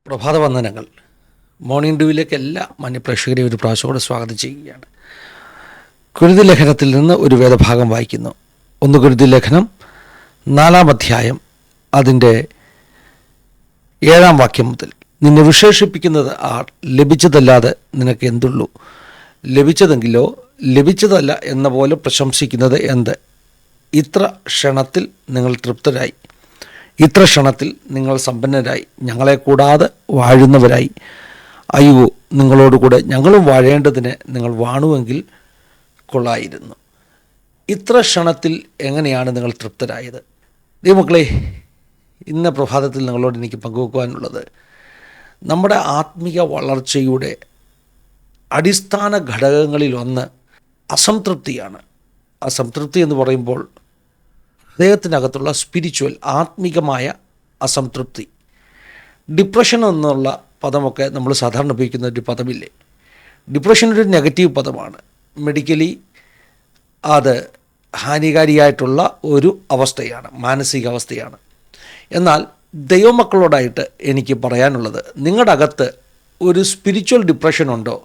പ്രഭാതവന്ദനങ്ങൾ. Morning ഡ്യൂവിലേക്ക് എല്ലാ മാന്യപ്രേക്ഷകരെയും ഒരു പ്രാവശ്യം കൂടെ സ്വാഗതം ചെയ്യുകയാണ്. കുരുതി ലേഖനത്തിൽ നിന്ന് ഒരു വേദഭാഗം വായിക്കുന്നു. 1 കുരുതി ലേഖനം 4-ാം അധ്യായം അതിൻ്റെ 7-ാം വാക്യം മുതൽ. നിന്നെ വിശേഷിപ്പിക്കുന്നത് ആർ? ലഭിച്ചതല്ലാതെ നിനക്ക് എന്തുള്ളൂ? ലഭിച്ചതെങ്കിലോ ലഭിച്ചതല്ല എന്ന പോലെ പ്രശംസിക്കുന്നത് എന്ത്? ഇത്ര ക്ഷണത്തിൽ നിങ്ങൾ തൃപ്തരായി, ഇത്ര ക്ഷണത്തിൽ നിങ്ങൾ സമ്പന്നരായി, ഞങ്ങളെ കൂടാതെ വാഴുന്നവരായി. അയ്യോ, നിങ്ങളോടുകൂടെ ഞങ്ങളും വാഴേണ്ടതിന് നിങ്ങൾ വാണുവെങ്കിൽ കൊള്ളായിരുന്നു. ഇത്ര ക്ഷണത്തിൽ എങ്ങനെയാണ് നിങ്ങൾ തൃപ്തരായത്? ദൈവമക്കളെ, ഇന്ന പ്രഭാതത്തിൽ നിങ്ങളോട് എനിക്ക് പങ്കുവെക്കുവാനുള്ളത് നമ്മുടെ ആത്മീയ വളർച്ചയുടെ അടിസ്ഥാന ഘടകങ്ങളിലൊന്ന് അസംതൃപ്തിയാണ്. അസംതൃപ്തി എന്ന് പറയുമ്പോൾ ഹൃദയത്തിനകത്തുള്ള സ്പിരിച്വൽ ആത്മീകമായ അസംതൃപ്തി. ഡിപ്രഷൻ എന്നുള്ള പദമൊക്കെ നമ്മൾ സാധാരണ ഉപയോഗിക്കുന്ന ഒരു പദമില്ലേ? ഡിപ്രഷൻ ഒരു നെഗറ്റീവ് പദമാണ്. മെഡിക്കലി അത് ഹാനികാരിയായിട്ടുള്ള ഒരു അവസ്ഥയാണ്, മാനസികാവസ്ഥയാണ്. എന്നാൽ ദൈവമക്കളോടായിട്ട് എനിക്ക് പറയാനുള്ളത്, നിങ്ങളുടെ അകത്ത് ഒരു സ്പിരിച്വൽ ഡിപ്രഷൻ ഉണ്ടോ?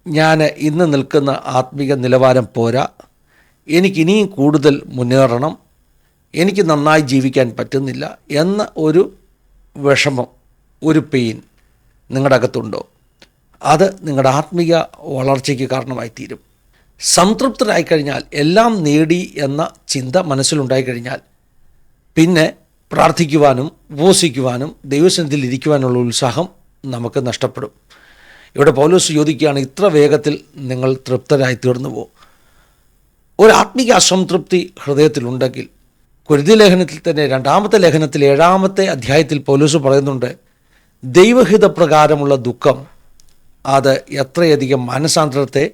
ഞാൻ ഇന്ന് നിൽക്കുന്ന ആത്മീക നിലവാരം പോരാ, എനിക്കിനിയും കൂടുതൽ മുന്നേറണം, എനിക്ക് നന്നായി ജീവിക്കാൻ പറ്റുന്നില്ല എന്ന ഒരു വിഷമം, ഒരു പെയിൻ നിങ്ങളുടെ അകത്തുണ്ടോ? അത് നിങ്ങളുടെ ആത്മീയ വളർച്ചയ്ക്ക് കാരണമായി തീരും. സംതൃപ്തരായിക്കഴിഞ്ഞാൽ, എല്ലാം നേടി എന്ന ചിന്ത മനസ്സിലുണ്ടായിക്കഴിഞ്ഞാൽ പിന്നെ പ്രാർത്ഥിക്കുവാനും ഉപവസിക്കുവാനും ദൈവസന്നിധിയിൽ ഇരിക്കുവാനുള്ള ഉത്സാഹം നമുക്ക് നഷ്ടപ്പെടും. ഇവിടെ പൗലോസ് ചോദിക്കുകയാണ്, ഇത്ര വേഗത്തിൽ നിങ്ങൾ തൃപ്തരായി തീർന്നു പോകും. ഒരു ആത്മീക അസംതൃപ്തി ഹൃദയത്തിലുണ്ടെങ്കിൽ, കുരുതി ലേഖനത്തിൽ തന്നെ 2-ാമത്തെ ലേഖനത്തിൽ 7-ാമത്തെ അധ്യായത്തിൽ പൗലോസ് പറയുന്നുണ്ട്, ദൈവഹിതപ്രകാരമുള്ള ദുഃഖം അത് എത്രയധികം മാനസാന്തരത്തെ,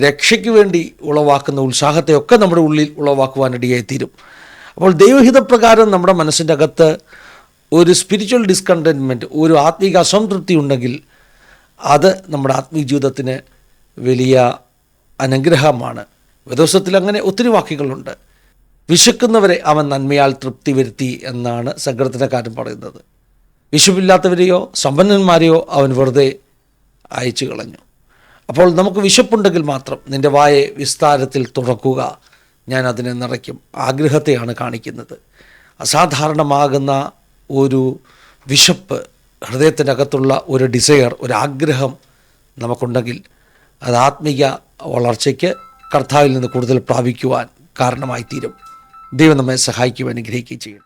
രക്ഷയ്ക്ക് വേണ്ടി ഉളവാക്കുന്ന ഉത്സാഹത്തെയൊക്കെ നമ്മുടെ ഉള്ളിൽ ഉളവാക്കുവാനിടയായിത്തീരും. അപ്പോൾ ദൈവഹിതപ്രകാരം നമ്മുടെ മനസ്സിൻ്റെ അകത്ത് ഒരു സ്പിരിച്വൽ ഡിസ്കണ്ടൻമെൻറ്റ്, ഒരു ആത്മീക അസംതൃപ്തി ഉണ്ടെങ്കിൽ അത് നമ്മുടെ ആത്മീയ ജീവിതത്തിന് വലിയ അനുഗ്രഹമാണ്. വേദപുസ്തകത്തിൽ അങ്ങനെ ഒത്തിരി വാക്യങ്ങളുണ്ട്. വിശക്കുന്നവരെ അവൻ നന്മയാൽ തൃപ്തി വരുത്തി എന്നാണ് സങ്കീർത്തനക്കാരൻ പറയുന്നത്. വിശപ്പില്ലാത്തവരെയോ സമ്പന്നന്മാരെയോ അവൻ വെറുതെ അയച്ചു കളഞ്ഞു. അപ്പോൾ നമുക്ക് വിശപ്പുണ്ടെങ്കിൽ മാത്രം നിൻ്റെ വായെ വിസ്താരത്തിൽ തുറക്കുക, ഞാൻ അതിനെ നിറയ്ക്കും. ആഗ്രഹത്തെയാണ് കാണിക്കുന്നത്. അസാധാരണമാകുന്ന ഒരു വിശപ്പ്, ഹൃദയത്തിനകത്തുള്ള ഒരു ഡിസയർ, ഒരു ആഗ്രഹം നമുക്കുണ്ടെങ്കിൽ അത് ആത്മീയ വളർച്ചയ്ക്ക്, കർത്താവിൽ നിന്ന് കൂടുതൽ പ്രാപിക്കുവാൻ കാരണമായി തീരും. ദൈവം നമ്മെ സഹായിക്കുവാൻ അനുഗ്രഹിക്കുകയും ചെയ്യട്ടെ.